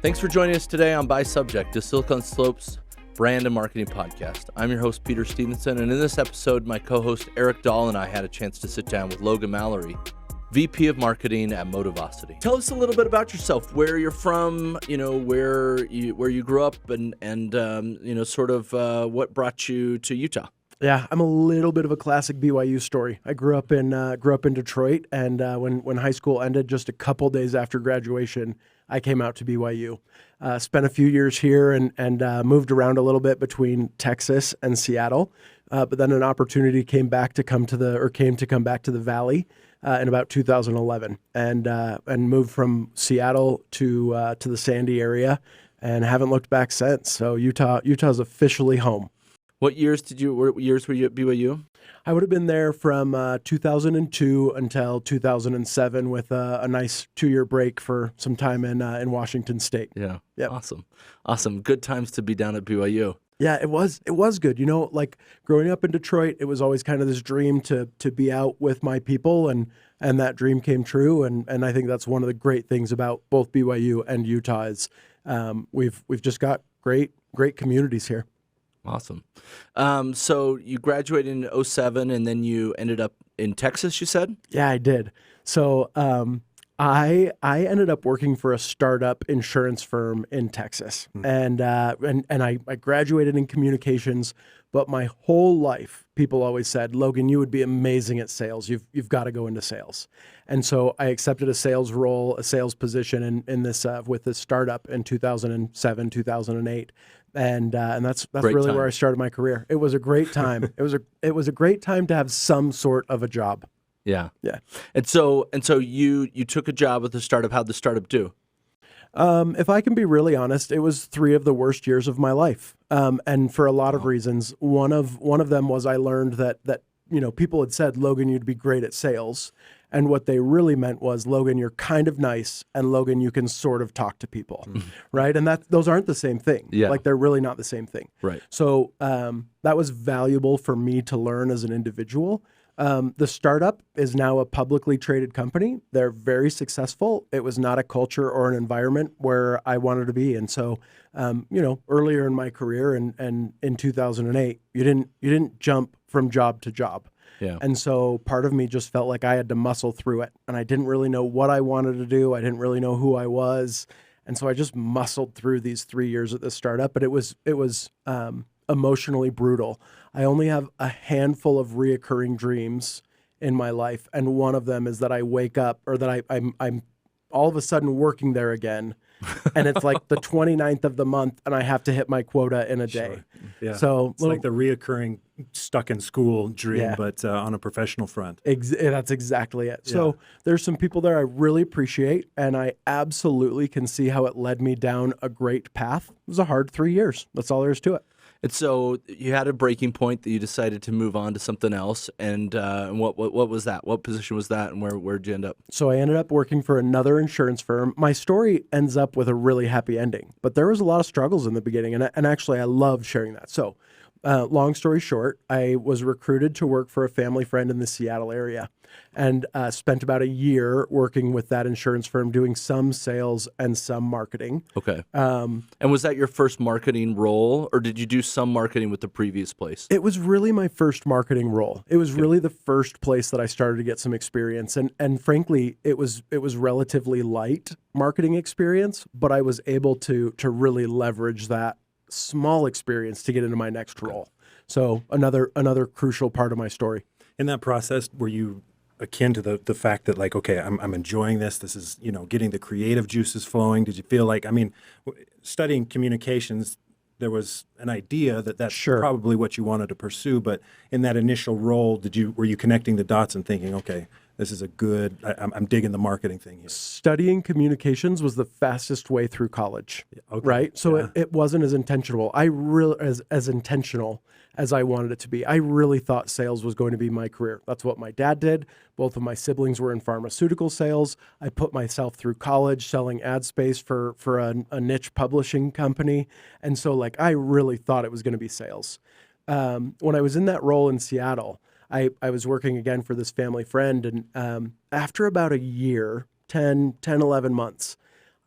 Thanks for joining us today on By Subject, the Silicon Slopes brand and marketing podcast. I'm your host, Peter Stevenson, and in this episode, my co-host Eric Dahl and I had a chance to sit down with Logan Mallory, VP of Marketing at Motivosity. Tell us a little bit about yourself, where you're from, where you grew up, and sort of what brought you to Utah. Yeah, I'm a little bit of a classic BYU story. I grew up in Detroit, and when high school ended, just a couple days after graduation, I came out to BYU. Spent a few years here and moved around a little bit between Texas and Seattle. But then an opportunity came to come back to the Valley in about 2011, and moved from Seattle to the Sandy area, and haven't looked back since. So Utah's officially home. What years were you at BYU? I would have been there from 2002 until 2007 with a nice 2-year break for some time in Washington State. Yeah. Yep. Awesome. Good times to be down at BYU. Yeah, it was good. Like growing up in Detroit, it was always kind of this dream to be out with my people, and that dream came true. And I think that's one of the great things about both BYU and Utah is we've just got great communities here. Awesome. So you graduated in 2007, and then you ended up in Texas, you said? Yeah, I did. So I ended up working for a startup insurance firm in Texas, and I graduated in communications. But my whole life, people always said, "Logan, you would be amazing at sales. You've got to go into sales." And so I accepted a sales position in this with this startup in 2007, 2008. And that's really where I started my career. It was a great time. It was a great time to have some sort of a job. Yeah. Yeah. And so you took a job with the startup. How'd the startup do? If I can be really honest, it was 3 of the worst years of my life. And for a lot of reasons. One of them was I learned that people had said, "Logan, you'd be great at sales." And what they really meant was, "Logan, you're kind of nice, and Logan, you can sort of talk to people," right? And those aren't the same thing. Yeah. Like they're really not the same thing. Right. So that was valuable for me to learn as an individual. The startup is now a publicly traded company. They're very successful. It was not a culture or an environment where I wanted to be. And so, earlier in my career and in 2008, you didn't jump from job to job. Yeah. And so part of me just felt like I had to muscle through it, and I didn't really know what I wanted to do. I didn't really know who I was. And so I just muscled through these 3 years at the startup, but it was emotionally brutal. I only have a handful of reoccurring dreams in my life, and one of them is that I wake up, or that I'm all of a sudden working there again, and it's like the 29th of the month, and I have to hit my quota in a day. Sure. Yeah. So it's like the reoccurring stuck in school dream, Yeah. but on a professional front. That's exactly it. Yeah. So there's some people there I really appreciate, and I absolutely can see how it led me down a great path. It was a hard 3 years. That's all there is to it. And so you had a breaking point that you decided to move on to something else. And what was that? What position was that, and where'd you end up? So I ended up working for another insurance firm. My story ends up with a really happy ending, but there was a lot of struggles in the beginning, and actually I love sharing that. So long story short, I was recruited to work for a family friend in the Seattle area, and spent about a year working with that insurance firm, doing some sales and some marketing. Okay. And was that your first marketing role, or did you do some marketing with the previous place? It was really my first marketing role. It was really the first place that I started to get some experience. And frankly, it was relatively light marketing experience, but I was able to really leverage that small experience to get into my next role. So another crucial part of my story. In that process, were you akin to the fact that, like, okay, I'm enjoying this. This is, getting the creative juices flowing. Did you feel like, studying communications, there was an idea that that's Sure. probably what you wanted to pursue, but in that initial role, were you connecting the dots and thinking, okay, this is I'm digging the marketing thing here? Studying communications was the fastest way through college, Okay. right? So Yeah. it wasn't as intentional. As intentional as I wanted it to be. I really thought sales was going to be my career. That's what my dad did. Both of my siblings were in pharmaceutical sales. I put myself through college selling ad space for a niche publishing company. And so I really thought it was going to be sales. When I was in that role in Seattle, I was working again for this family friend. And after about a year, 10, 11 months,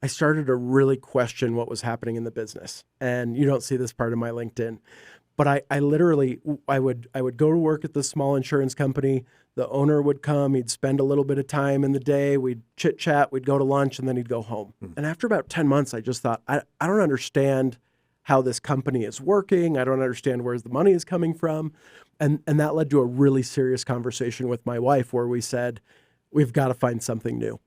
I started to really question what was happening in the business. And you don't see this part of my LinkedIn, but I literally, I would go to work at this small insurance company. The owner would come, he'd spend a little bit of time in the day, we'd chit chat, we'd go to lunch, and then he'd go home. And after about 10 months, I just thought, I don't understand how this company is working. I don't understand where the money is coming from. And that led to a really serious conversation with my wife where we said, we've got to find something new.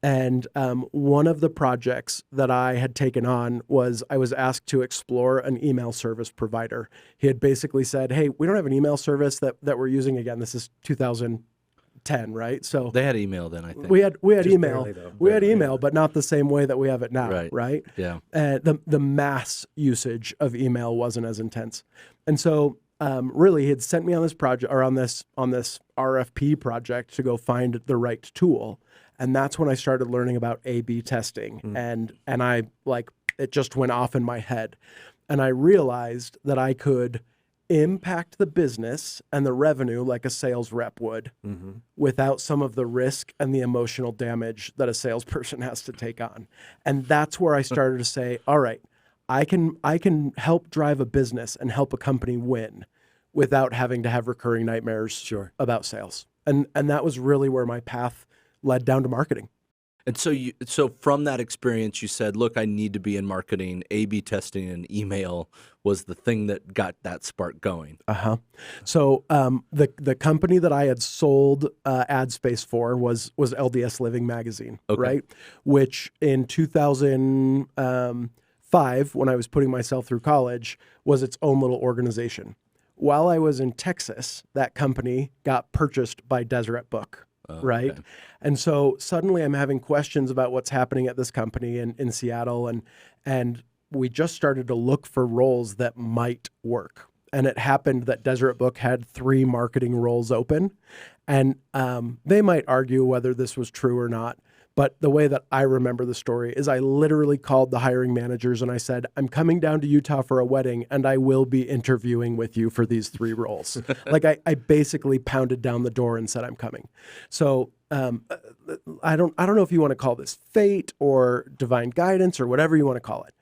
And one of the projects that I had taken on was I was asked to explore an email service provider. He had basically said, hey, we don't have an email service that we're using. Again, this is 2010, right? So They had email then, I think. we had Just email. barely, though. We had Barely, email, but not the same way that we have it now, right? Yeah. The mass usage of email wasn't as intense. And so really he had sent me on this project or on this RFP project to go find the right tool. And that's when I started learning about A/B testing. And I it just went off in my head. And I realized that I could impact the business and the revenue like a sales rep would without some of the risk and the emotional damage that a salesperson has to take on. And that's where I started to say, all right, I can help drive a business and help a company win without having to have recurring nightmares about sales. And that was really where my path led down to marketing. And so from that experience, you said, look, I need to be in marketing. A/B testing and email was the thing that got that spark going. So the company that I had sold ad space for was LDS Living Magazine, right? Which in 2005, when I was putting myself through college, was its own little organization. While I was in Texas, that company got purchased by Deseret Book. Right. Okay. And so suddenly I'm having questions about what's happening at this company in Seattle. And we just started to look for roles that might work. And it happened that Deseret Book had 3 marketing roles open. And they might argue whether this was true or not. But the way that I remember the story is I literally called the hiring managers and I said, I'm coming down to Utah for a wedding and I will be interviewing with you for these 3 roles. I basically pounded down the door and said, I'm coming. So I don't know if you want to call this fate or divine guidance or whatever you want to call it.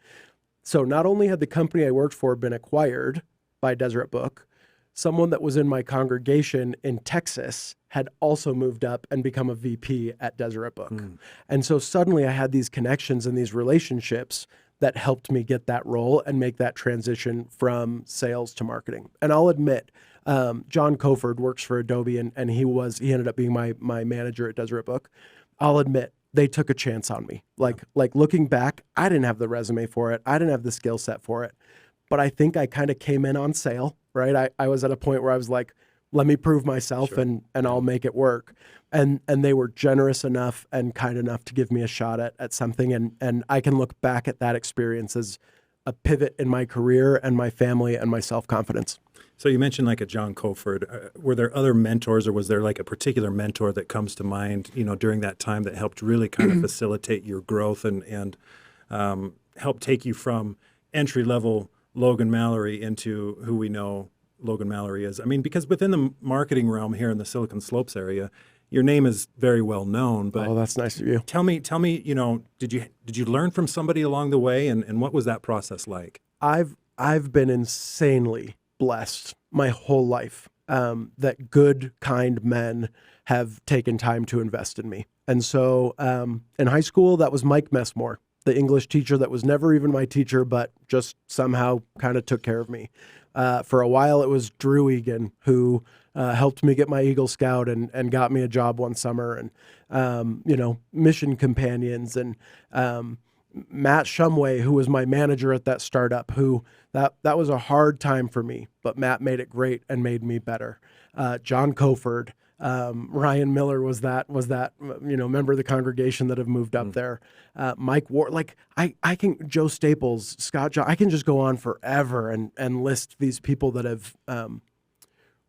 So not only had the company I worked for been acquired by Deseret Book, someone that was in my congregation in Texas had also moved up and become a VP at Deseret Book. And so suddenly I had these connections and these relationships that helped me get that role and make that transition from sales to marketing. And I'll admit, John Coford works for Adobe and he ended up being my manager at Deseret Book. I'll admit, they took a chance on me. Like looking back, I didn't have the resume for it. I didn't have the skill set for it. But I think I kind of came in on sale, right? I was at a point where I was like, let me prove myself and I'll make it work. And they were generous enough and kind enough to give me a shot at something. And I can look back at that experience as a pivot in my career and my family and my self-confidence. So you mentioned like a John Coford. Were there other mentors or was there like a particular mentor that comes to mind, during that time that helped really kind of facilitate your growth and help take you from entry-level Logan Mallory into who we know Logan Mallory is? I mean, because within the marketing realm here in the Silicon Slopes area, your name is very well known. But that's nice of you. Tell me, did you learn from somebody along the way, and what was that process like? I've been insanely blessed my whole life that good, kind men have taken time to invest in me. And so in high school, that was Mike Messmore, the English teacher that was never even my teacher, but just somehow kind of took care of me. For a while, it was Drew Egan, who helped me get my Eagle Scout and got me a job one summer, and mission companions, and Matt Shumway, who was my manager at that startup, who that was a hard time for me, but Matt made it great and made me better. John Coford. Ryan Miller was that member of the congregation that have moved up there. Mike Ward, I can, Joe Staples, Scott John, I can just go on forever and list these people that have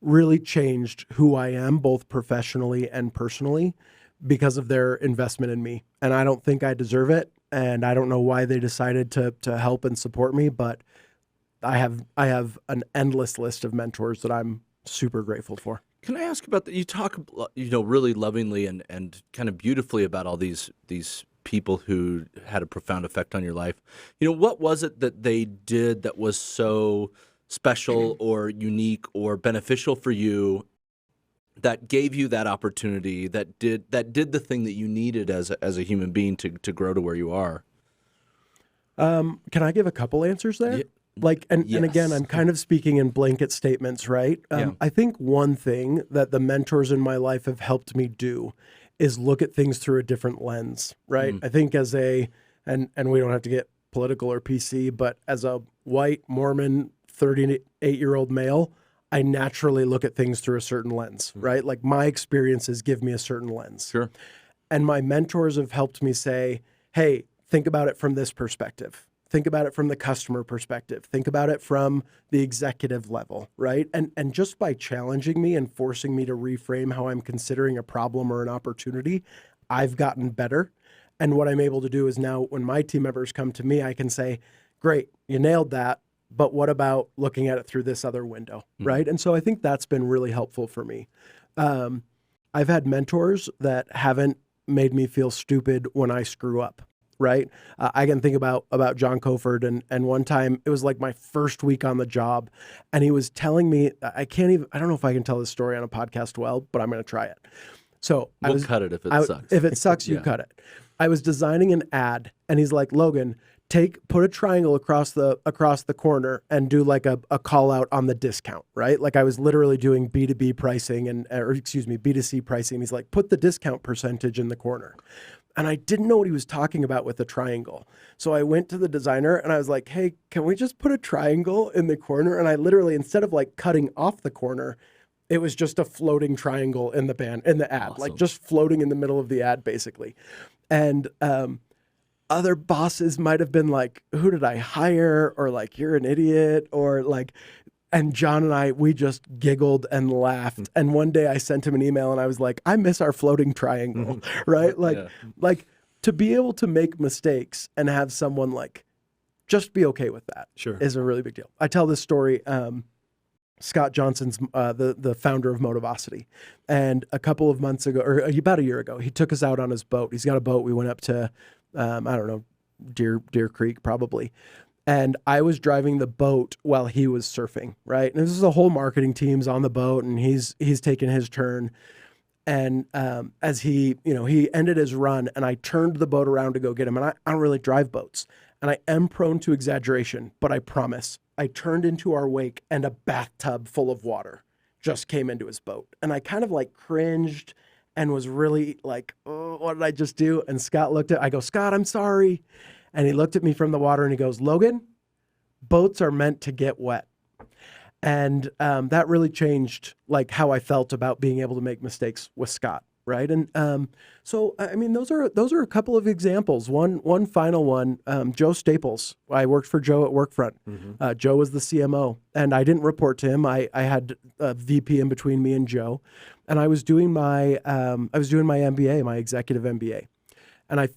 really changed who I am, both professionally and personally, because of their investment in me. And I don't think I deserve it, and I don't know why they decided to help and support me, but I have an endless list of mentors that I'm super grateful for. Can I ask about that? You talk, really lovingly and kind of beautifully about all these people who had a profound effect on your life. What was it that they did that was so special or unique or beneficial for you that gave you that opportunity, that did the thing that you needed as a human being to grow to where you are? Can I give a couple answers there? And again, I'm kind of speaking in blanket statements, right? I think one thing that the mentors in my life have helped me do is look at things through a different lens, right? I think as and we don't have to get political or PC, but as a white Mormon 38-year-old male, I naturally look at things through a certain lens, right? Like my experiences give me a certain lens. Sure. And my mentors have helped me say, hey, think about it from this perspective. Think about it from the customer perspective. Think about it from the executive level, right? And just by challenging me and forcing me to reframe how I'm considering a problem or an opportunity, I've gotten better. And what I'm able to do is now when my team members come to me, I can say, great, you nailed that. But what about looking at it through this other window, right? And so I think that's been really helpful for me. I've had mentors that haven't made me feel stupid when I screw up, right? I can think about John Coford, and one time it was like my first week on the job, and he was telling me, I don't know if I can tell this story on a podcast well, but I'm going to try it. So we'll cut it if it sucks. If it sucks, you cut it. I was designing an ad, and he's like, Logan, put a triangle across the corner and do like a call out on the discount, right? Like I was literally doing B2B pricing B2C pricing. He's like, put the discount percentage in the corner. And I didn't know what he was talking about with the triangle. So I went to the designer and I was like, hey, can we just put a triangle in the corner? And I literally, instead of like cutting off the corner, it was just a floating triangle in the ad, awesome. Like just floating in the middle of the ad basically. And, other bosses might have been like, who did I hire? Or like, you're an idiot. Or like, and John and I, we just giggled and laughed. And one day I sent him an email and I was like, I miss our floating triangle, right? Like to be able to make mistakes and have someone like, just be okay with that is a really big deal. I tell this story, Scott Johnson's the founder of Motivosity. And a couple of months ago, or about a year ago, he took us out on his boat. He's got a boat. We went up to, I don't know, Deer Creek probably. And I was driving the boat while he was surfing, right? And this is the whole marketing team's on the boat and he's taking his turn. And as he ended his run and I turned the boat around to go get him. And I don't really drive boats and I am prone to exaggeration, but I promise I turned into our wake and a bathtub full of water just came into his boat. And I kind of like cringed and was really like, oh, what did I just do? And Scott I go, Scott, I'm sorry. And he looked at me from the water and he goes, Logan, boats are meant to get wet. And that really changed like how I felt about being able to make mistakes with Scott. Right. And so, I mean, those are a couple of examples. One final one, Joe Staples. I worked for Joe at Workfront. Joe was the CMO and I didn't report to him. I had a VP in between me and Joe. And I was doing my MBA, my executive MBA. And I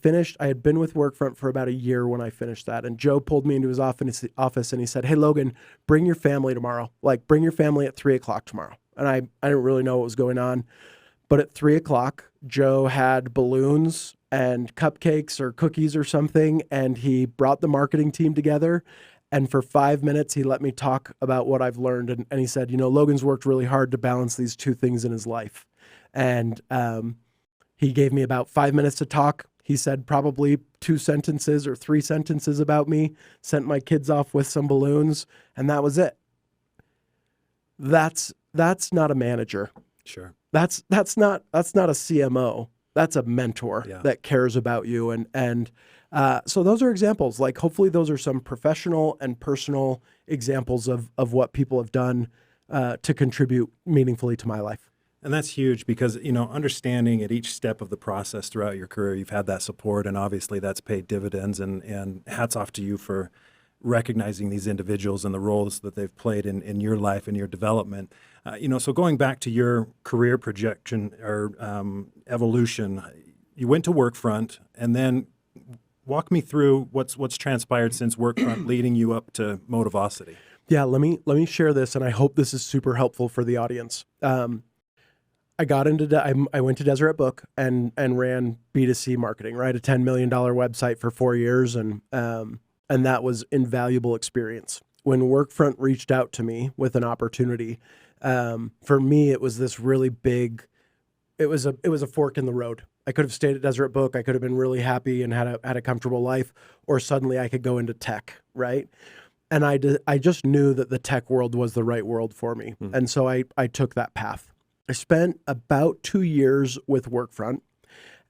had been with Workfront for about a year when I finished that. And Joe pulled me into his office and he said, hey, Logan, bring your family tomorrow. Like bring your family at 3:00 tomorrow. And I didn't really know what was going on. But at 3:00, Joe had balloons and cupcakes or cookies or something. And he brought the marketing team together. And for 5 minutes, he let me talk about what I've learned. And he said, Logan's worked really hard to balance these two things in his life. And he gave me about 5 minutes to talk. He said probably 2 sentences or 3 sentences about me, sent my kids off with some balloons, and that was it. That's not a manager. Sure. That's not a CMO. That's a mentor that cares about you. And so those are examples. Like hopefully those are some professional and personal examples of what people have done to contribute meaningfully to my life. And that's huge because, understanding at each step of the process throughout your career, you've had that support and obviously that's paid dividends and hats off to you for recognizing these individuals and the roles that they've played in your life and your development. So going back to your career projection or evolution, you went to Workfront and then walk me through what's transpired since Workfront leading you up to Motivosity. Yeah, let me share this and I hope this is super helpful for the audience. I got into, I went to Deseret Book and ran B2C marketing, right? A $10 million website for 4 years. And that was invaluable experience. When Workfront reached out to me with an opportunity, for me, it was this really big, it was a fork in the road. I could have stayed at Deseret Book. I could have been really happy and had a comfortable life, or suddenly I could go into tech, right? And I just knew that the tech world was the right world for me. And so I took that path. I spent about 2 years with Workfront,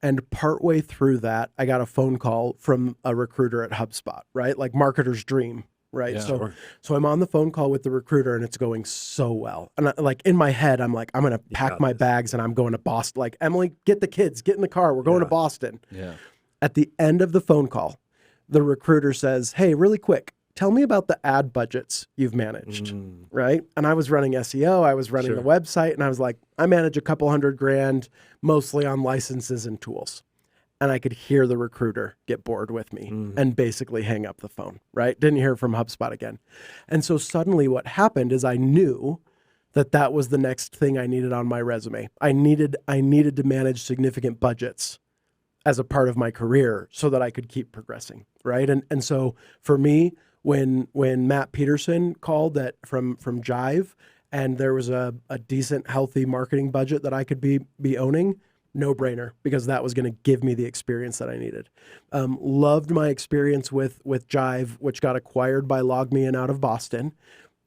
and partway through that, I got a phone call from a recruiter at HubSpot, right? Like marketer's dream, right? Yeah, So I'm on the phone call with the recruiter, and it's going so well. And like in my head, I'm like, I'm going to pack my bags and I'm going to Boston. Like, Emily, get the kids, get in the car. We're going to Boston. Yeah. At the end of the phone call, the recruiter says, hey, really quick, tell me about the ad budgets you've managed, right? And I was running SEO, I was running the website, and I was like, I manage a couple $100,000, mostly on licenses and tools. And I could hear the recruiter get bored with me and basically hang up the phone, right? Didn't hear from HubSpot again. And so suddenly what happened is I knew that was the next thing I needed on my resume. I needed to manage significant budgets as a part of my career so that I could keep progressing, right? And so for me, when Matt Peterson called from Jive, and there was a decent, healthy marketing budget that I could be owning, no brainer, because that was going to give me the experience that I needed. Loved my experience with Jive, which got acquired by LogMeIn out of Boston,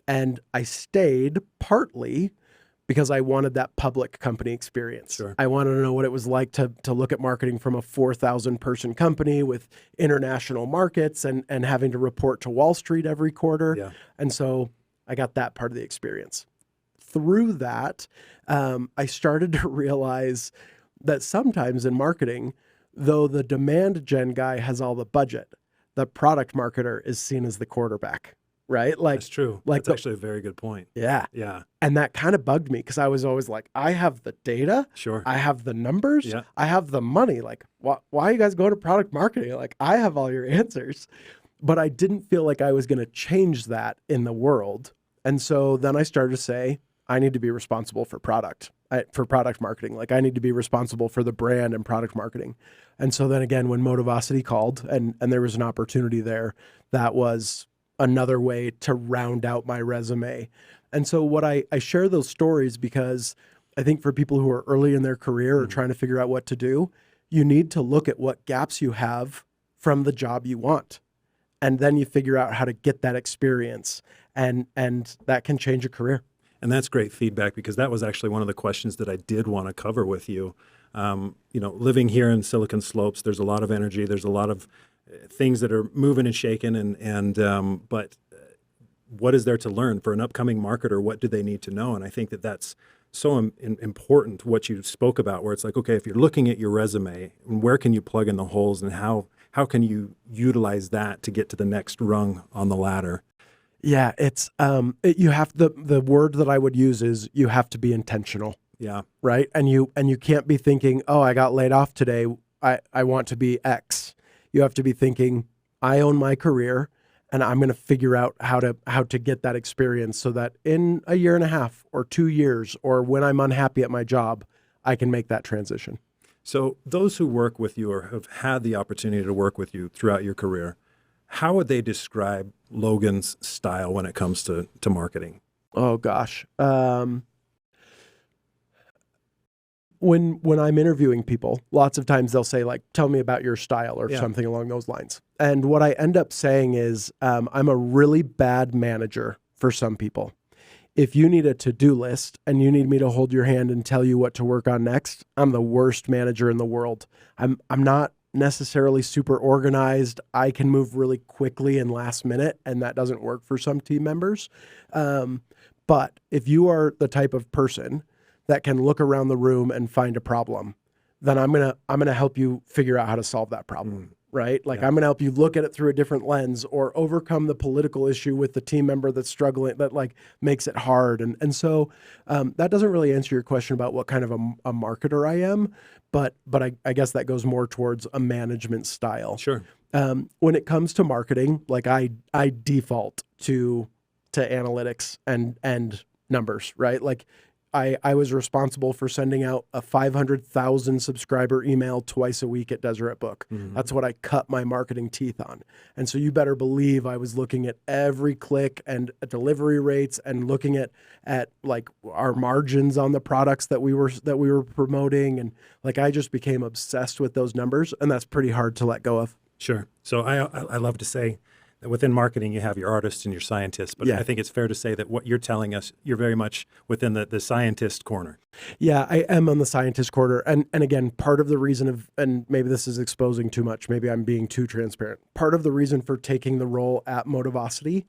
and I stayed partly because I wanted that public company experience. Sure. I wanted to know what it was like to look at marketing from a 4,000 person company with international markets and having to report to Wall Street every quarter. Yeah. And so I got that part of the experience. Through that, I started to realize that sometimes in marketing, though the demand gen guy has all the budget, the product marketer is seen as the quarterback. Right? Like, that's true. Like, that's actually a very good point. Yeah. Yeah. And that kind of bugged me because I was always like, I have the data. Sure. I have the numbers. Yeah. I have the money. Like, why are you guys going to product marketing? Like, I have all your answers. But I didn't feel like I was going to change that in the world. And so then I started to say, I need to be responsible for product marketing. Like, I need to be responsible for the brand and product marketing. And so then again, when Motivosity called and there was an opportunity there, that was another way to round out my resume. And so what I share those stories because I think for people who are early in their career or trying to figure out what to do, you need to look at what gaps you have from the job you want. And then you figure out how to get that experience, and that can change a career. And that's great feedback, because that was actually one of the questions that I did want to cover with you. Living here in Silicon Slopes, there's a lot of energy. There's a lot of things that are moving and shaking, but what is there to learn for an upcoming marketer? What do they need to know? And I think that's so important, what you spoke about, where it's like, okay, if you're looking at your resume, where can you plug in the holes, and how can you utilize that to get to the next rung on the ladder? Yeah, it's you have the word that I would use is you have to be intentional. Yeah. Right? And you can't be thinking, oh, I got laid off today, I want to be X. You have to be thinking, I own my career, and I'm going to figure out how to get that experience so that in a year and a half or 2 years, or when I'm unhappy at my job, I can make that transition. So those who work with you or have had the opportunity to work with you throughout your career, how would they describe Logan's style when it comes to marketing? Oh, gosh. When I'm interviewing people, lots of times they'll say, like, tell me about your style or something along those lines. And what I end up saying is, I'm a really bad manager for some people. If you need a to-do list and you need me to hold your hand and tell you what to work on next, I'm the worst manager in the world. I'm not necessarily super organized. I can move really quickly and last minute, and that doesn't work for some team members. But if you are the type of person that can look around the room and find a problem, then I'm gonna help you figure out how to solve that problem, right? Like, I'm gonna help you look at it through a different lens, or overcome the political issue with the team member that's struggling, that like makes it hard. And so that doesn't really answer your question about what kind of a marketer I am, but I guess that goes more towards a management style. Sure. When it comes to marketing, like I default to analytics and numbers, right? Like, I was responsible for sending out a 500,000 subscriber email twice a week at Deseret Book. That's what I cut my marketing teeth on. And so you better believe I was looking at every click and delivery rates and looking at like our margins on the products that we were promoting. And like, I just became obsessed with those numbers, and that's pretty hard to let go of. Sure. So I love to say that within marketing, you have your artists and your scientists, but I think it's fair to say that what you're telling us, you're very much within the scientist corner. Yeah, I am on the scientist corner. And again, part of the reason and maybe this is exposing too much, maybe I'm being too transparent. Part of the reason for taking the role at Motivosity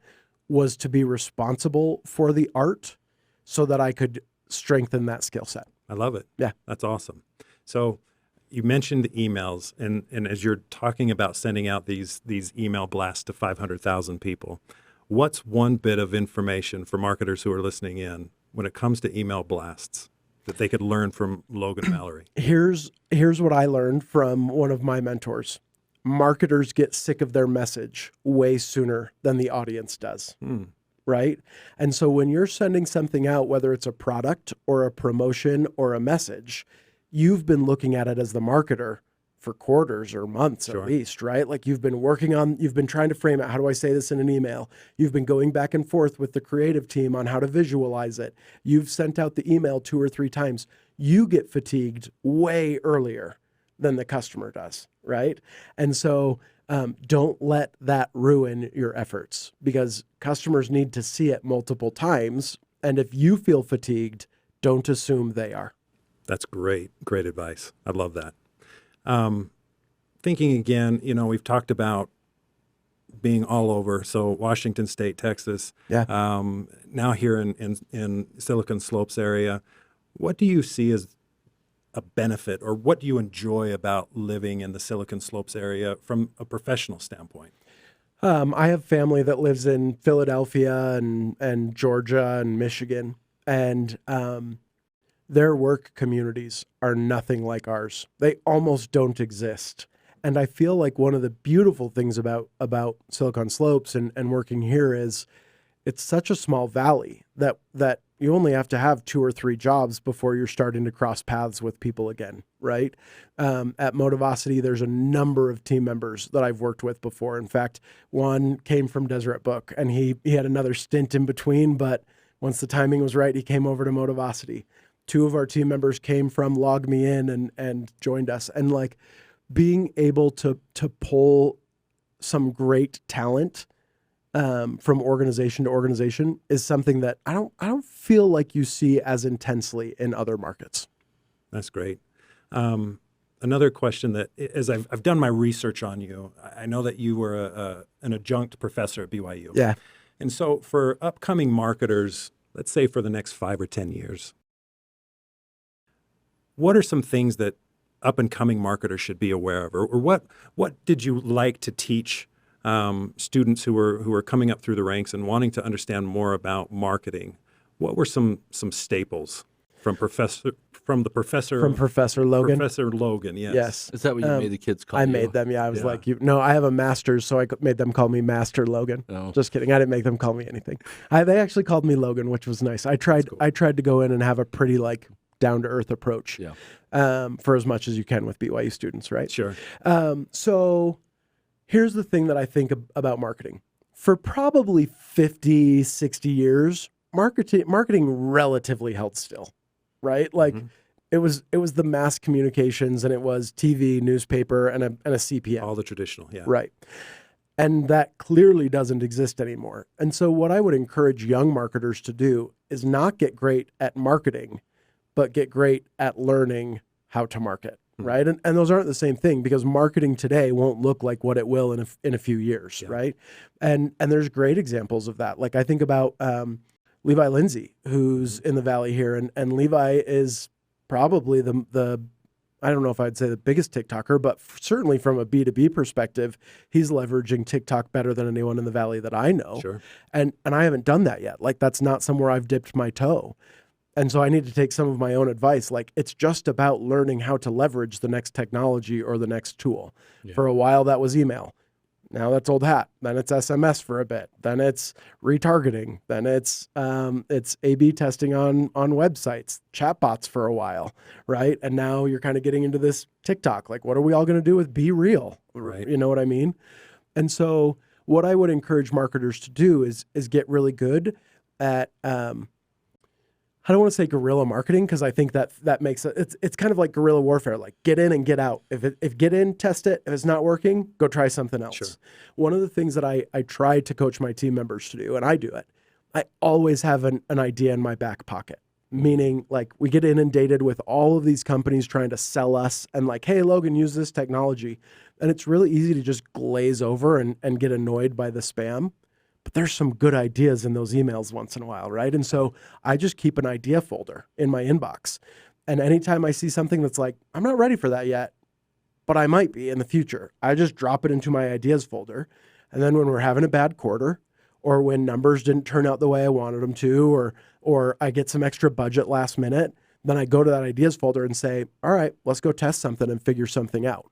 was to be responsible for the art so that I could strengthen that skill set. I love it. Yeah. That's awesome. So you mentioned emails, and as you're talking about sending out these email blasts to 500,000 people, what's one bit of information for marketers who are listening in when it comes to email blasts that they could learn from Logan Mallory? Here's what I learned from one of my mentors. Marketers get sick of their message way sooner than the audience does. Right? And so when you're sending something out, whether it's a product or a promotion or a message, you've been looking at it as the marketer for quarters or months at least, right? Like you've been trying to frame it. How do I say this in an email? You've been going back and forth with the creative team on how to visualize it. You've sent out the email 2 or 3 times. You get fatigued way earlier than the customer does, right? And so don't let that ruin your efforts, because customers need to see it multiple times. And if you feel fatigued, don't assume they are. That's great. Great advice. I love that. Thinking again, we've talked about being all over. So Washington State, Texas, now here in Silicon Slopes area. What do you see as a benefit, or what do you enjoy about living in the Silicon Slopes area from a professional standpoint? I have family that lives in Philadelphia and Georgia and Michigan, and their work communities are nothing like ours. They almost don't exist. And I feel like one of the beautiful things about Silicon Slopes and working here is it's such a small valley that you only have to have 2 or 3 jobs before you're starting to cross paths with people again, right? At Motivosity, there's a number of team members that I've worked with before. In fact, one came from Deseret Book, and he had another stint in between, but once the timing was right, he came over to Motivosity. 2 of our team members came from Log Me In and joined us. And like being able to pull some great talent from organization to organization is something that I don't feel like you see as intensely in other markets. That's great. Another question that, as I've done my research on you, I know that you were an adjunct professor at BYU. Yeah. And so for upcoming marketers, let's say for the next 5 or 10 years, what are some things that up-and-coming marketers should be aware of? Or what did you like to teach students who were coming up through the ranks and wanting to understand more about marketing? What were some staples from Professor Logan? Professor Logan, yes. Yes. Is that what you made the kids call I you? made them, yeah. I was like, I have a master's, so I made them call me Master Logan. Oh. Just kidding. I didn't make them call me anything. They actually called me Logan, which was nice. I tried to go in and have a pretty down-to-earth approach for as much as you can with BYU students, right? Sure. So here's the thing that I think about marketing. For probably 50, 60 years, marketing relatively held still, right? Like it was the mass communications, and it was TV, newspaper, and a CPM. All the traditional, yeah. Right. And that clearly doesn't exist anymore. And so what I would encourage young marketers to do is not get great at marketing, but get great at learning how to market, right? And those aren't the same thing, because marketing today won't look like what it will in a few years, right? And there's great examples of that. Like I think about Levi Lindsay, who's in the Valley here, and Levi is probably the I don't know if I'd say the biggest TikToker, but certainly from a B2B perspective, he's leveraging TikTok better than anyone in the Valley that I know. Sure. And I haven't done that yet. Like that's not somewhere I've dipped my toe. And so I need to take some of my own advice. Like it's just about learning how to leverage the next technology or the next tool. Yeah. For a while, that was email. Now that's old hat. Then it's SMS for a bit. Then it's retargeting. Then it's A/B testing on websites, chatbots for a while, right? And now you're kind of getting into this TikTok. Like, what are we all going to do with Be Real? Right. You know what I mean? And so what I would encourage marketers to do is get really good at I don't want to say guerrilla marketing, because I think that makes it's kind of like guerrilla warfare, like get in and get out. If get in, test it. If it's not working, go try something else. Sure. One of the things that I try to coach my team members to do, and I do it, I always have an idea in my back pocket. Meaning, like, we get inundated with all of these companies trying to sell us and like, hey, Logan, use this technology. And it's really easy to just glaze over and get annoyed by the spam. But there's some good ideas in those emails once in a while, right? And so I just keep an idea folder in my inbox. And anytime I see something that's like, I'm not ready for that yet, but I might be in the future, I just drop it into my ideas folder. And then when we're having a bad quarter, or when numbers didn't turn out the way I wanted them to, or I get some extra budget last minute, then I go to that ideas folder and say, all right, let's go test something and figure something out.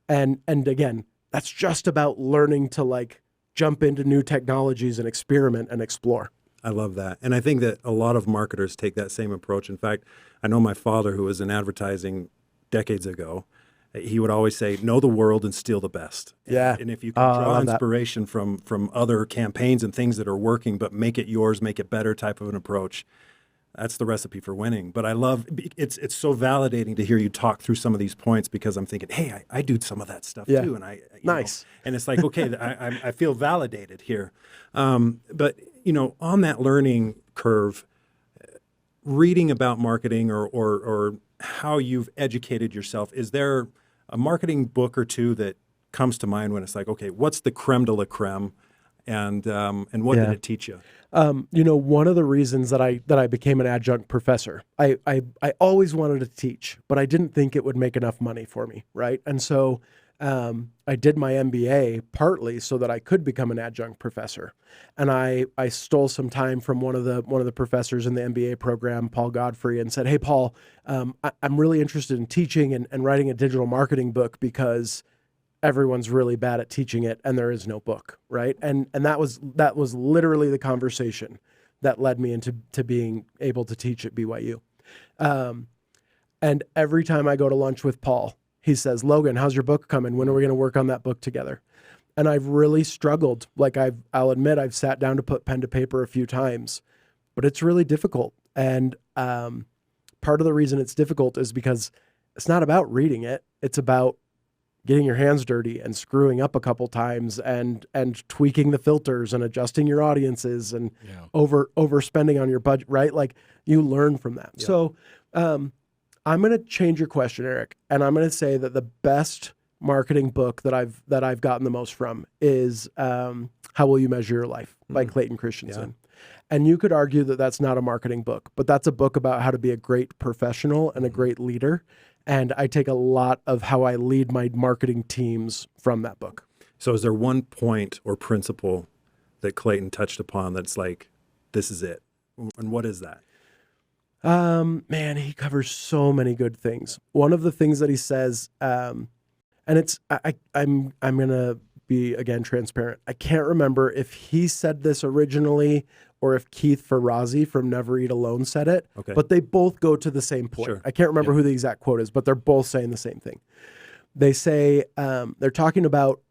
And again, that's just about learning to like jump into new technologies and experiment and explore. I love that. And I think that a lot of marketers take that same approach. In fact, I know my father, who was in advertising decades ago, he would always say, know the world and steal the best. Yeah. And if you can draw inspiration from other campaigns and things that are working, but make it yours, make it better type of an approach, that's the recipe for winning. But I love, it's so validating to hear you talk through some of these points, because I'm thinking, hey, I do some of that stuff too. And nice. And it's like, okay, I feel validated here. But, on that learning curve, reading about marketing or how you've educated yourself, is there a marketing book or two that comes to mind when it's like, okay, what's the creme de la creme, and what did it teach you? One of the reasons that I became an adjunct professor, I always wanted to teach, but I didn't think it would make enough money for me, right? And so I did my MBA partly so that I could become an adjunct professor. And I stole some time from one of the professors in the MBA program, Paul Godfrey, and said, hey, Paul, I'm really interested in teaching and writing a digital marketing book, because everyone's really bad at teaching it and there is no book, right? And that was literally the conversation that led me into being able to teach at BYU. And every time I go to lunch with Paul, he says, Logan, how's your book coming? When are we going to work on that book together? And I've really struggled. Like, I'll admit I've sat down to put pen to paper a few times, but it's really difficult. And part of the reason it's difficult is because it's not about reading it. It's about getting your hands dirty and screwing up a couple times and tweaking the filters and adjusting your audiences and overspending on your budget, right? Like, you learn from that. Yeah. So I'm going to change your question, Eric, and I'm going to say that the best marketing book that I've gotten the most from is How Will You Measure Your Life by Clayton Christensen. Yeah. And you could argue that that's not a marketing book, but that's a book about how to be a great professional and a great leader. And I take a lot of how I lead my marketing teams from that book. So is there one point or principle that Clayton touched upon that's like, this is it? And what is that? Man, he covers so many good things. One of the things that he says, and I'm going to be, again, transparent. I can't remember if he said this originally or if Keith Ferrazzi from Never Eat Alone said it, but they both go to the same point. Sure. I can't remember who the exact quote is, but they're both saying the same thing. They say, they're talking about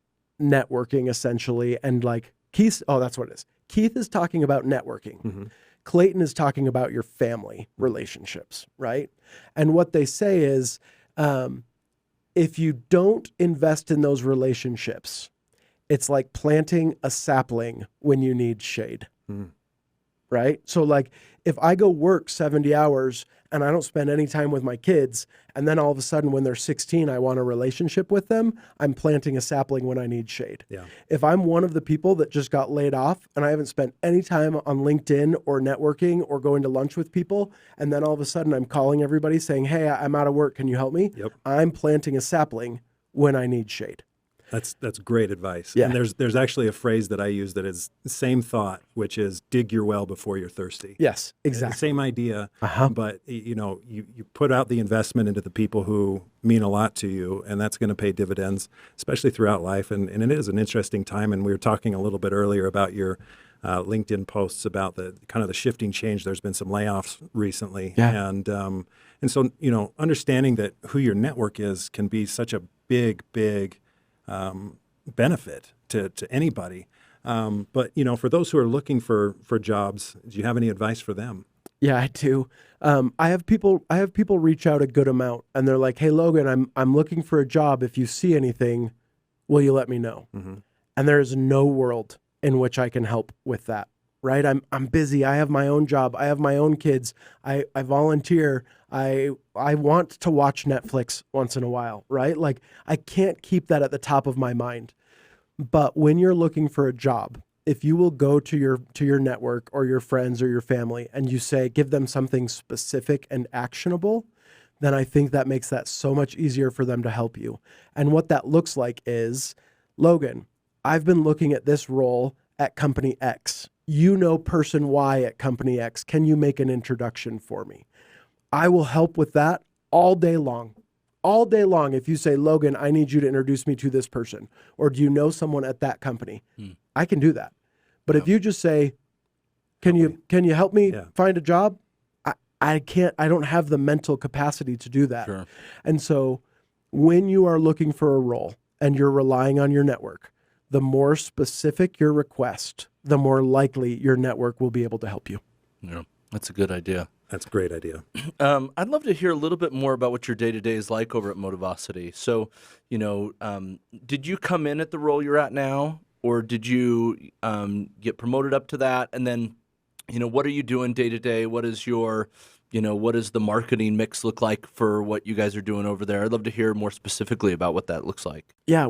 networking essentially, and like Keith, that's what it is. Keith is talking about networking. Mm-hmm. Clayton is talking about your family relationships, right? And what they say is, if you don't invest in those relationships, it's like planting a sapling when you need shade. Mm. Right? So like, if I go work 70 hours and I don't spend any time with my kids, and then all of a sudden when they're 16, I want a relationship with them, I'm planting a sapling when I need shade. Yeah. If I'm one of the people that just got laid off and I haven't spent any time on LinkedIn or networking or going to lunch with people, and then all of a sudden I'm calling everybody saying, hey, I'm out of work, can you help me? Yep. I'm planting a sapling when I need shade. That's great advice. Yeah. And there's actually a phrase that I use that is the same thought, which is dig your well before you're thirsty. Yes, exactly. Same idea, Uh-huh. but you put out the investment into the people who mean a lot to you, and that's going to pay dividends, especially throughout life. And it is an interesting time. And we were talking a little bit earlier about your LinkedIn posts about the kind of the shifting change. There's been some layoffs recently, Yeah. and so understanding that who your network is can be such a big benefit to anybody. But for those who are looking for jobs, do you have any advice for them? Yeah, I do. I have people reach out a good amount, and they're like, "Hey, Logan, I'm looking for a job. If you see anything, will you let me know?" Mm-hmm. And there is no world in which I can help with that. Right? I'm busy. I have my own job. I have my own kids. I volunteer. I want to watch Netflix once in a while. Right? Like I can't keep that at the top of my mind. But when you're looking for a job, if you will go to your network or your friends or your family and you say, give them something specific and actionable, then I think that makes that so much easier for them to help you. And what that looks like is, Logan, I've been looking at this role at company X. You know person Y at company X. Can you make an introduction for me? I will help with that all day long. All day long, if you say, Logan, I need you to introduce me to this person, or do you know someone at that company? I can do that. But if you just say, can you help me find a job? I can't, I don't have the mental capacity to do that. Sure. And so when you are looking for a role and you're relying on your network, the more specific your request, the more likely your network will be able to help you. Yeah, that's a good idea. That's a great idea. I'd love to hear a little bit more about what your day-to-day is like over at Motivosity. So, did you come in at the role you're at now, or did you get promoted up to that? And then, what are you doing day-to-day? What is your, what does the marketing mix look like for what you guys are doing over there? I'd love to hear more specifically about what that looks like. Yeah,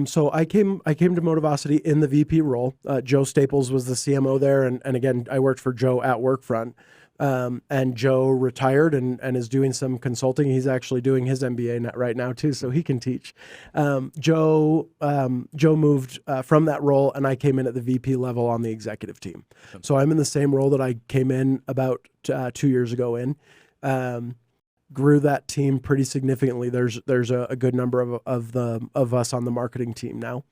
so I came to Motivosity in the VP role. Joe Staples was the CMO there. And again, I worked for Joe at Workfront. And Joe retired and is doing some consulting. He's actually doing his MBA right now too, so he can teach. Joe moved from that role, and I came in at the VP level on the executive team. So I'm in the same role that I came in about 2 years ago in. Grew that team pretty significantly. There's a good number of us on the marketing team now.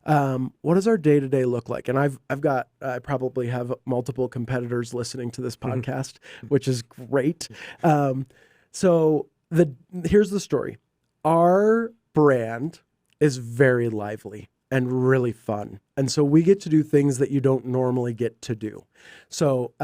What does our day-to-day look like? And I probably have multiple competitors listening to this podcast, which is great. So here's the story. Our brand is very lively and really fun. And so we get to do things that you don't normally get to do. So,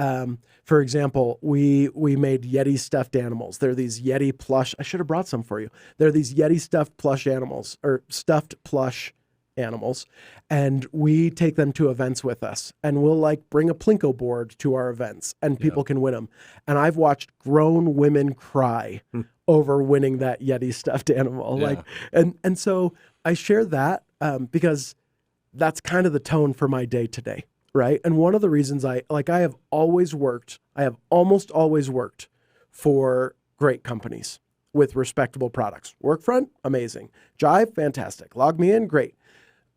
for example, we made Yeti stuffed animals. They're these Yeti plush. I should have brought some for you. They're these Yeti stuffed plush animals, or stuffed plush animals, and we take them to events with us, and we'll bring a Plinko board to our events, and people can win them. And I've watched grown women cry over winning that Yeti stuffed animal. And so I share that because that's kind of the tone for my day today, right? And one of the reasons I have almost always worked for great companies with respectable products. Workfront, amazing. Jive, fantastic. Log Me In, great.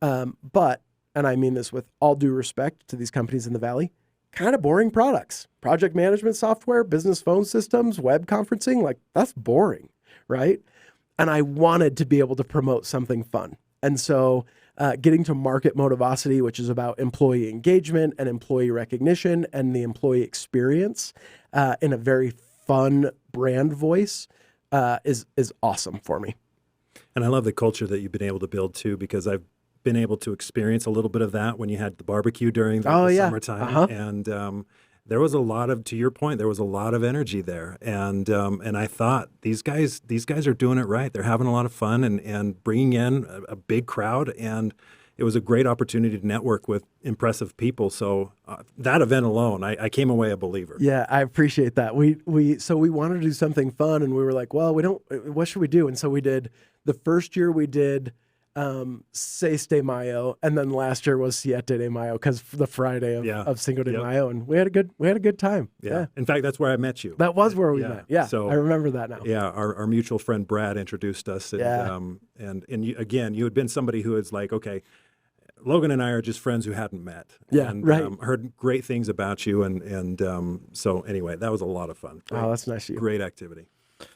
But, and I mean this with all due respect to these companies in the Valley, kind of boring products. Project management software, business phone systems, web conferencing, that's boring, right? And I wanted to be able to promote something fun. And so getting to market Motivosity, which is about employee engagement and employee recognition and the employee experience in a very fun brand voice is awesome for me. And I love the culture that you've been able to build too, because I've been able to experience a little bit of that when you had the barbecue during the summertime. And there was a lot of, to your point, there was a lot of energy there. And I thought these guys are doing it right. They're having a lot of fun and bringing in a big crowd. And it was a great opportunity to network with impressive people. So that event alone, I came away a believer. Yeah, I appreciate that. We wanted to do something fun, and we were like, well, what should we do? And so we did, the first year we did Seis de Mayo, and then last year was Siete de Mayo because the Friday of Cinco de Mayo, and we had a good time. Yeah. In fact, that's where I met you. That was where we met. Yeah. So I remember that now. Yeah, our mutual friend Brad introduced us, and you, again, you had been somebody who was like, okay, Logan and I are just friends who hadn't met. Yeah, and, right. Heard great things about you, and so anyway, that was a lot of fun. Oh, that's nice of you. Great activity.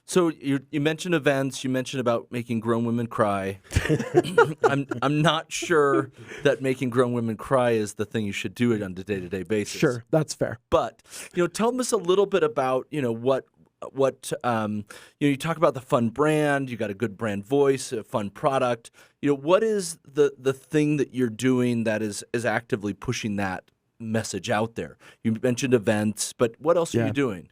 So you mentioned events. You mentioned about making grown women cry. I'm not sure that making grown women cry is the thing you should do it on a day-to-day basis. Sure, that's fair. But tell us a little bit about what you talk about the fun brand. You got a good brand voice, a fun product. What is the thing that you're doing that is actively pushing that message out there? You mentioned events, but what else are you doing?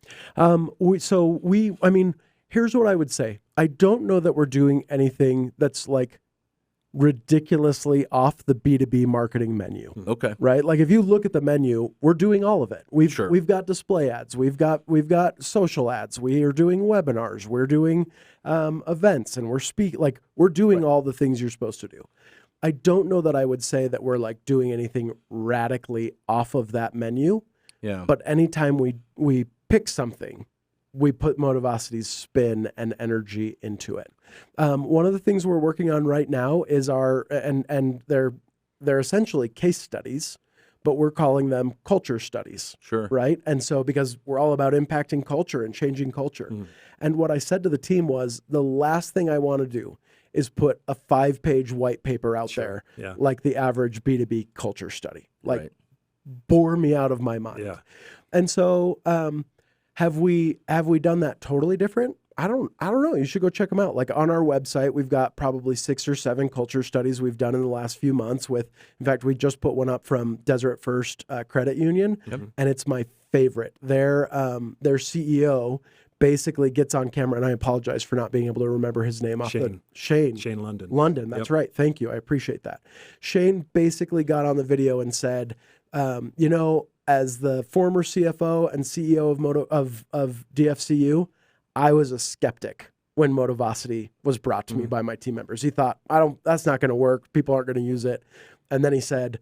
Here's what I would say. I don't know that we're doing anything that's like ridiculously off the B2B marketing menu. Okay. Right? Like if you look at the menu, we're doing all of it. We've got display ads, we've got social ads, we are doing webinars, we're doing events, and we're doing all the things you're supposed to do. I don't know that I would say that we're like doing anything radically off of that menu. Yeah. But anytime we pick something, we put Motivosity's spin and energy into it. One of the things we're working on right now is they're essentially case studies, but we're calling them culture studies. Sure. Right? And so because we're all about impacting culture and changing culture. And what I said to the team was the last thing I want to do is put a 5-page white paper out there like the average B2B culture study. Bore me out of my mind. Yeah. And so have we done that totally different? I don't know. You should go check them out. Like on our website, we've got probably 6 or 7 culture studies we've done in the last few months in fact, we just put one up from Deseret First Credit Union, and it's my favorite. Their CEO basically gets on camera, and I apologize for not being able to remember his name Shane London. London, that's right. Thank you. I appreciate that. Shane basically got on the video and said, as the former CFO and CEO of DFCU, I was a skeptic when Motivosity was brought to me by my team members. He thought, that's not going to work. People aren't going to use it. And then he said,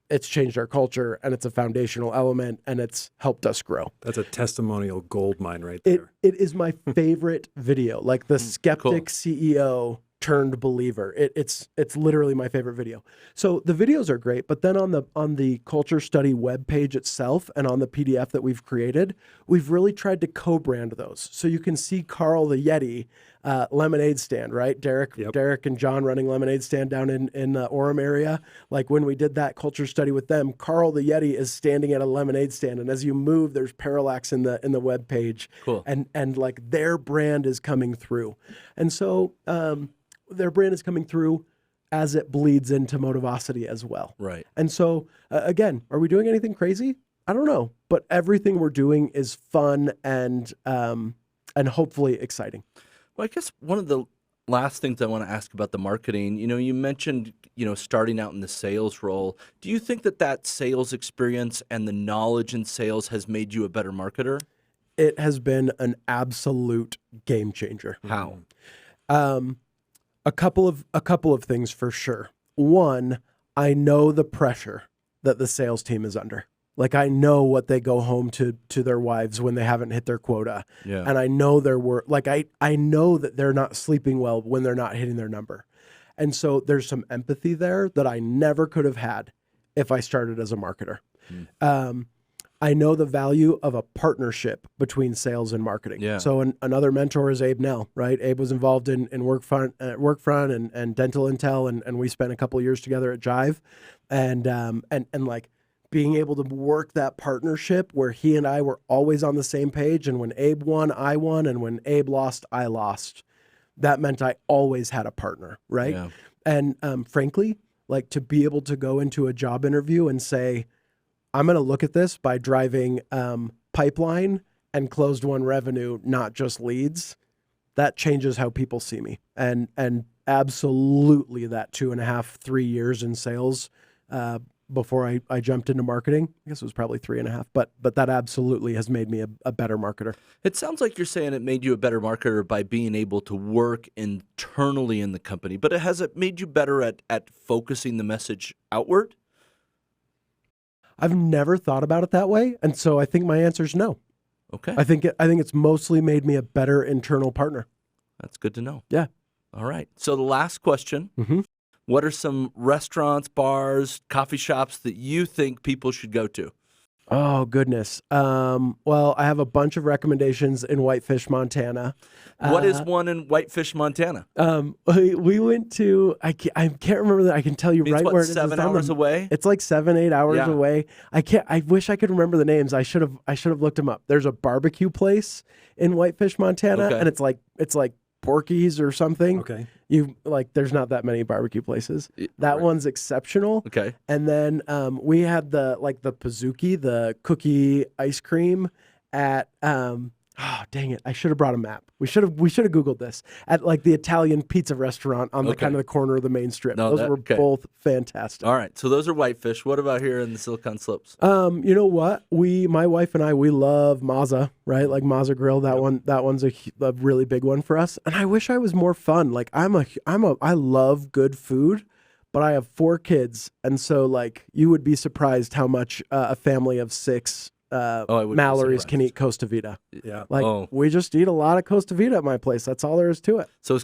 it's changed our culture, and it's a foundational element, and it's helped us grow. That's a testimonial gold mine right there. It is my favorite video, like the skeptic CEO turned believer. It's literally my favorite video. So the videos are great, but then on the culture study webpage itself and on the PDF that we've created, we've really tried to co-brand those. So you can see Carl the Yeti lemonade stand, right? Derek and John running lemonade stand down in the Orem area. Like when we did that culture study with them, Carl the Yeti is standing at a lemonade stand, and as you move, there's parallax in the webpage. Cool. And like their brand is coming through. And so their brand is coming through as it bleeds into Motivosity as well. Right. And so, again, are we doing anything crazy? I don't know. But everything we're doing is fun and hopefully exciting. Well, I guess one of the last things I want to ask about the marketing, you mentioned, starting out in the sales role. Do you think that sales experience and the knowledge in sales has made you a better marketer? It has been an absolute game changer. How? A couple of things for sure. One, I know the pressure that the sales team is under. Like I know what they go home to their wives when they haven't hit their quota. Yeah. And I know their work. Like I know that they're not sleeping well when they're not hitting their number. And so there's some empathy there that I never could have had if I started as a marketer. I know the value of a partnership between sales and marketing. Yeah. So another mentor is Abe Nell, right? Abe was involved in Workfront and Dental Intel, and we spent a couple of years together at Jive, and like being able to work that partnership where he and I were always on the same page, and when Abe won, I won, and when Abe lost, I lost. That meant I always had a partner, right? Yeah. And frankly, like to be able to go into a job interview and say, I'm going to look at this by driving pipeline and closed won revenue, not just leads. That changes how people see me. And absolutely that 2.5, 3 years in sales before I jumped into marketing. I guess it was probably 3.5, but that absolutely has made me a better marketer. It sounds like you're saying it made you a better marketer by being able to work internally in the company, but has it made you better at focusing the message outward? I've never thought about it that way, and so I think my answer is no. Okay. I think it's mostly made me a better internal partner. That's good to know. Yeah. All right. So the last question, Mm-hmm. what are some restaurants, bars, coffee shops that you think people should go to? Oh, goodness. Well, I have a bunch of recommendations in Whitefish, Montana. What is one in Whitefish, Montana? We went to, I can't remember that. I can tell you It's right what, where it is. 7 hours away? It's like 7-8 hours Yeah. away. I wish I could remember the names. I should have looked them up. There's a barbecue place in Whitefish, Montana, Okay. and it's like Porky's or something. Okay. There's not that many barbecue places. Y- That right. one's exceptional. Okay. And then we had the Pizookie, the cookie ice cream at dang it, I should have brought a map. We should have Googled this at like the Italian pizza restaurant on the Okay. kind of the corner of the main strip. No, Those were okay. both fantastic. All right. So those are Whitefish. What about here in the Silicon Slopes? You know what? My wife and I, we love Mazza, right? Like Mazza Grill. That one's a really big one for us. And I wish I was more fun. Like I love good food, but I have 4 kids, and so like you would be surprised how much a family of 6 I would be Mallory's can surprised. eat Costa Vida. Yeah. Like we just eat a lot of Costa Vida at my place. That's all there is to it. So it's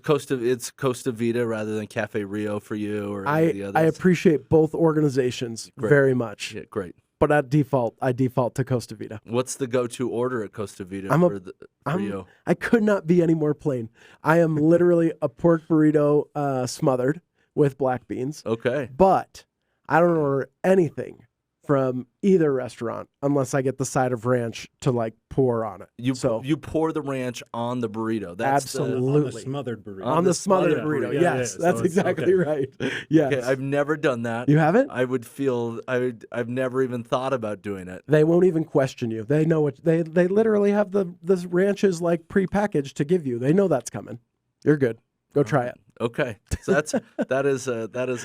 Costa Vida rather than Cafe Rio for you or any of the others? I appreciate both organizations Great. very much, Yeah, great. but at default, I default to Costa Vida. What's the go-to order at Costa Vida for you? I could not be any more plain. I am literally a pork burrito smothered with black beans, Okay. but I don't order anything from either restaurant unless I get the side of ranch to like pour on it. You pour the ranch on the burrito. That's Absolutely. On the smothered burrito. On the smothered smothered burrito. burrito. Yeah, Yes, yeah, that's so it's- exactly okay. right. Yes. Okay, I've never done that. You haven't? I've never even thought about doing it. They won't even question you. They know what they literally have the ranches like prepackaged to give you. They know that's coming. You're good. Go try it. Okay, so that is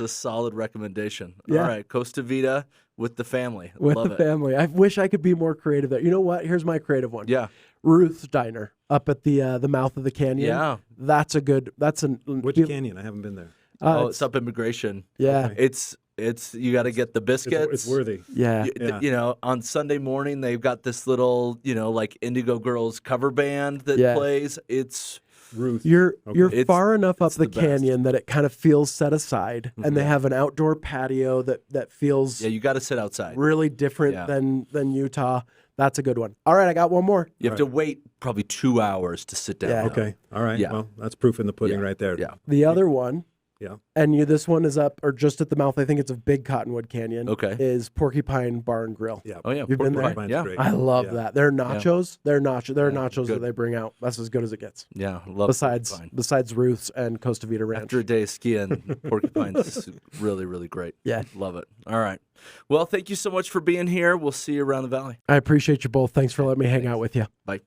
a solid recommendation. Yeah. All right, Costa Vida with the family. With Love the it. family. I wish I could be more creative there. You know what? Here's my creative one. Yeah, Ruth's Diner up at the mouth of the canyon. yeah. That's Which canyon? I haven't been there. It's up Immigration. Yeah. Okay. It's you got to get the biscuits. It's worthy. Yeah. Yeah. You know, on Sunday morning they've got this little, like Indigo Girls cover band that Yeah. plays. It's Ruth. You're It's- far enough up it's the the best. canyon that it kind of feels set aside, and they have an outdoor patio that feels you got to sit outside. really different Yeah. than Utah. That's a good one. All right, I got one more. You have to wait probably 2 hours to sit down. Yeah. Okay. All right. Yeah. Well, that's proof in the pudding right there. Yeah. The other one, Yeah. and this one is up or just at the mouth. I think it's of Big Cottonwood Canyon. Okay. Is Porcupine Bar and Grill. Yeah. Oh yeah. You've been there? Porcupine's Yeah. great. I love Yeah. that. Their nachos, their nachos good. that they bring out. That's as good as it gets. Yeah. Love Porcupine. Besides Ruth's and Costa Vida Ranch. After a day of skiing, Porcupine's really, really great. Yeah. Love it. All right. Well, thank you so much for being here. We'll see you around the valley. I appreciate you both. Thanks for letting me hang out with you. Bye.